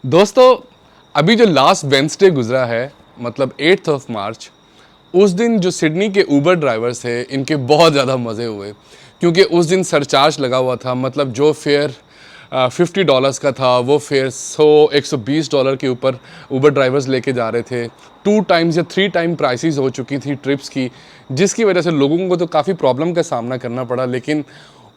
दोस्तों, अभी जो लास्ट वेडनेसडे गुजरा है, मतलब 8th ऑफ मार्च, उस दिन जो सिडनी के ऊबर ड्राइवर्स थे, इनके बहुत ज़्यादा मज़े हुए क्योंकि उस दिन सरचार्ज लगा हुआ था। मतलब जो फेयर $50 का था, वो फेयर $120 के ऊपर ऊबर ड्राइवर्स लेके जा रहे थे। 2 टाइम्स या 3 टाइम प्राइसेस हो चुकी थी ट्रिप्स की, जिसकी वजह से लोगों को तो काफ़ी प्रॉब्लम का सामना करना पड़ा। लेकिन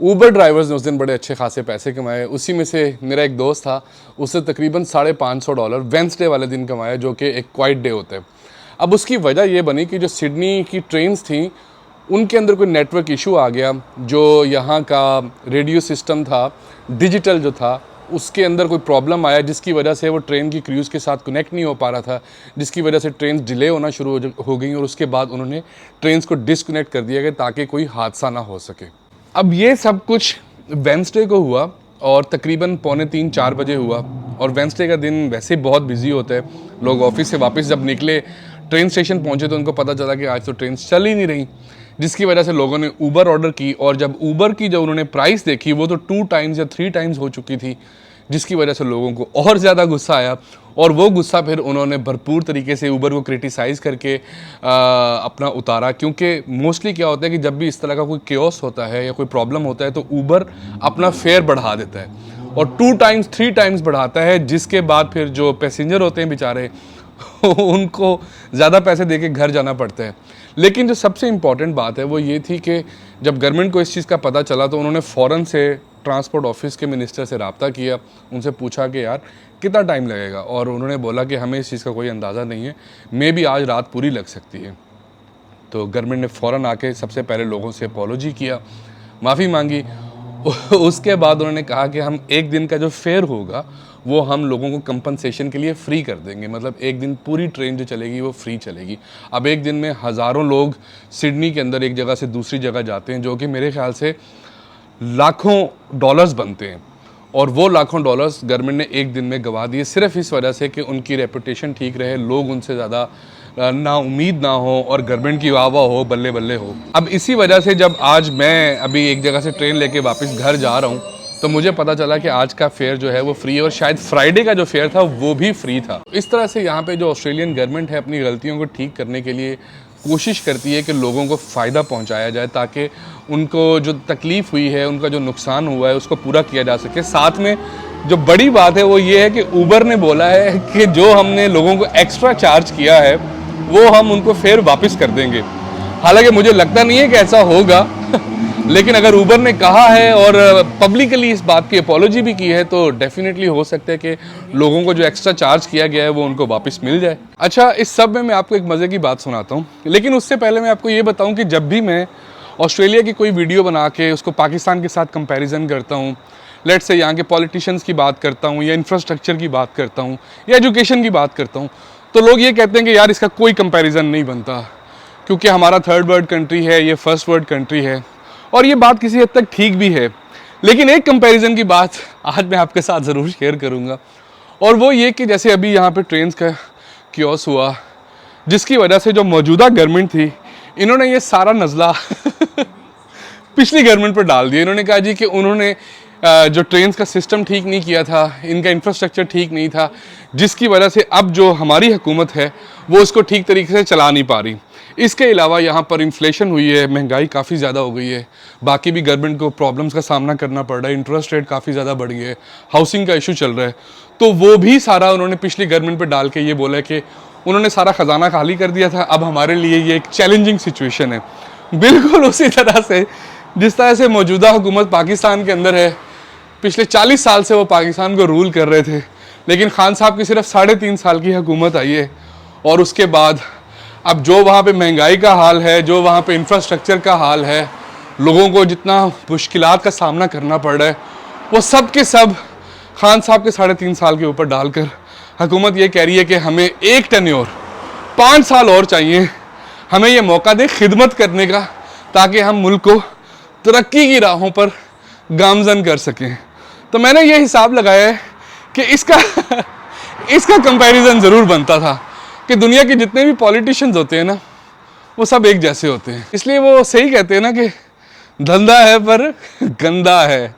ऊबर ड्राइवर्स ने उस दिन बड़े अच्छे खासे पैसे कमाए। उसी में से मेरा एक दोस्त था, उससे तकरीबन $550 वेडनेसडे वाले दिन कमाया, जो कि एक क्वाइट डे होता है। अब उसकी वजह ये बनी कि जो सिडनी की ट्रेन्स थी, उनके अंदर कोई नेटवर्क इशू आ गया। जो यहाँ का रेडियो सिस्टम था, डिजिटल जो था, उसके अंदर कोई प्रॉब्लम आया, जिसकी वजह से वो ट्रेन की क्रूज़ के साथ कनेक्ट नहीं हो पा रहा था, जिसकी वजह से ट्रेन डिले होना शुरू हो गई और उसके बाद उन्होंने ट्रेन्स को डिसकनेक्ट कर दिया गया ताकि कोई हादसा ना हो सके। अब ये सब कुछ वेडनेसडे को हुआ और तकरीबन 3:45-4 बजे हुआ। और वेडनेसडे का दिन वैसे ही बहुत बिजी होता है। लोग ऑफिस से वापस जब निकले, ट्रेन स्टेशन पहुंचे, तो उनको पता चला कि आज तो ट्रेन चल ही नहीं रही, जिसकी वजह से लोगों ने ऊबर ऑर्डर की। और जब ऊबर की जब उन्होंने प्राइस देखी, वो तो 2 टाइम्स या 3 टाइम्स हो चुकी थी, जिसकी वजह से लोगों को और ज़्यादा गुस्सा आया। और वो गुस्सा फिर उन्होंने भरपूर तरीके से ऊबर को क्रिटिसाइज़ करके अपना उतारा। क्योंकि मोस्टली क्या होता है कि जब भी इस तरह का कोई केओस होता है या कोई प्रॉब्लम होता है, तो ऊबर अपना फेयर बढ़ा देता है और 2 टाइम्स 3 टाइम्स बढ़ाता है, जिसके बाद फिर जो पैसेंजर होते हैं बेचारे उनको ज़्यादा पैसे दे के घर जाना पड़ता है। लेकिन जो सबसे इम्पॉर्टेंट बात है वो ये थी कि जब गवर्नमेंट को इस चीज़ का पता चला, तो उन्होंने फ़ौरन से ट्रांसपोर्ट ऑफिस के मिनिस्टर से रब्ता किया, उनसे पूछा कि यार कितना टाइम लगेगा। और उन्होंने बोला कि हमें इस चीज़ का कोई अंदाज़ा नहीं है, मे बी आज रात पूरी लग सकती है। तो गवर्नमेंट ने फ़ौरन आके सबसे पहले लोगों से अपॉलोजी किया, माफ़ी मांगी। उसके बाद उन्होंने कहा कि हम एक दिन का जो फेयर होगा वो हम लोगों को कंपनसेशन के लिए फ्री कर देंगे। मतलब एक दिन पूरी ट्रेन जो चलेगी वो फ्री चलेगी। अब एक दिन में हज़ारों लोग सिडनी के अंदर एक जगह से दूसरी जगह जाते हैं, जो कि मेरे ख्याल से लाखों डॉलर्स बनते हैं। और वो लाखों डॉलर्स गवर्नमेंट ने एक दिन में गंवा दिए, सिर्फ इस वजह से कि उनकी रेपुटेशन ठीक रहे, लोग उनसे ज़्यादा ना उम्मीद ना हो और गवर्नमेंट की वाह वाह हो, बल्ले बल्ले हो। अब इसी वजह से जब आज मैं अभी एक जगह से ट्रेन लेके वापस घर जा रहा हूँ, तो मुझे पता चला कि आज का फेयर जो है वो फ्री है और शायद फ्राइडे का जो फेयर था वो भी फ्री था। इस तरह से यहाँ पे जो ऑस्ट्रेलियन गवर्नमेंट है, अपनी गलतियों को ठीक करने के लिए कोशिश करती है कि लोगों को फ़ायदा पहुंचाया जाए, ताकि उनको जो तकलीफ़ हुई है, उनका जो नुकसान हुआ है, उसको पूरा किया जा सके। साथ में जो बड़ी बात है वो ये है कि ऊबर ने बोला है कि जो हमने लोगों को एक्स्ट्रा चार्ज किया है वो हम उनको फेयर वापस कर देंगे। हालांकि मुझे लगता नहीं है कि ऐसा होगा लेकिन अगर ऊबर ने कहा है और पब्लिकली इस बात की अपॉलोजी भी की है, तो डेफिनेटली हो सकता है कि लोगों को जो एक्स्ट्रा चार्ज किया गया है वो उनको वापस मिल जाए। अच्छा, इस सब में मैं आपको एक मज़े की बात सुनाता हूँ, लेकिन उससे पहले मैं आपको ये बताऊँ कि जब भी मैं ऑस्ट्रेलिया की कोई वीडियो बना के उसको पाकिस्तान के साथ कंपैरिजन करता हूँ, लेट्स से यहाँ के पॉलिटिशियंस की बात करता हूँ या इंफ्रास्ट्रक्चर की बात करता हूँ या एजुकेशन की बात करता हूँ, तो लोग ये कहते हैं कि यार इसका कोई कंपैरिजन नहीं बनता क्योंकि हमारा थर्ड वर्ल्ड कंट्री है, ये फर्स्ट वर्ल्ड कंट्री है। और ये बात किसी हद तक ठीक भी है, लेकिन एक कंपैरिजन की बात आज मैं आपके साथ ज़रूर शेयर करूँगा, और वो ये कि जैसे अभी यहाँ पे ट्रेन्स का कियोस हुआ, जिसकी वजह से जो मौजूदा गवर्नमेंट थी, इन्होंने ये सारा नज़ला पिछली गवर्नमेंट पर डाल दिया। इन्होंने कहा जी कि उन्होंने जो ट्रेन्स का सिस्टम ठीक नहीं किया था, इनका इंफ्रास्ट्रक्चर ठीक नहीं था, जिसकी वजह से अब जो हमारी हुकूमत है वो इसको ठीक तरीके से चला नहीं पा रही। इसके अलावा यहाँ पर इन्फ्लेशन हुई है, महंगाई काफ़ी ज़्यादा हो गई है, बाकी भी गवर्नमेंट को प्रॉब्लम्स का सामना करना पड़ रहा है, इंटरेस्ट रेट काफ़ी ज़्यादा बढ़ गई है, हाउसिंग का इशू चल रहा है। तो वो भी सारा उन्होंने पिछली गवर्नमेंट पर डाल के ये बोला कि उन्होंने सारा ख़जाना खाली कर दिया था, अब हमारे लिए ये एक चैलेंजिंग सिचुएशन है। बिल्कुल उसी तरह से जिस तरह से मौजूदा हुकूमत पाकिस्तान के अंदर है, पिछले 40 साल से वो पाकिस्तान को रूल कर रहे थे, लेकिन खान साहब की सिर्फ 3.5 साल की हुकूमत आई है। और उसके बाद अब जो वहाँ पे महंगाई का हाल है, जो वहाँ पे इंफ्रास्ट्रक्चर का हाल है, लोगों को जितना मुश्किलात का सामना करना पड़ रहा है, वो सब के सब खान साहब के 3.5 साल के ऊपर डालकर हुकूमत ये कह रही है कि हमें एक टेन्योर 5 साल और चाहिए, हमें ये मौका दें खिदमत करने का, ताकि हम मुल्क को तरक्की की राहों पर गामजन कर सकें। तो मैंने ये हिसाब लगाया है कि इसका कंपैरिजन ज़रूर बनता था कि दुनिया के जितने भी पॉलिटिशियंस होते हैं ना, वो सब एक जैसे होते हैं। इसलिए वो सही कहते हैं ना कि धंधा है पर गंदा है।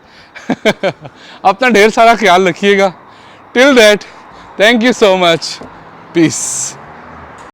अपना ढेर सारा ख्याल रखिएगा। Till that, thank you so much, piece.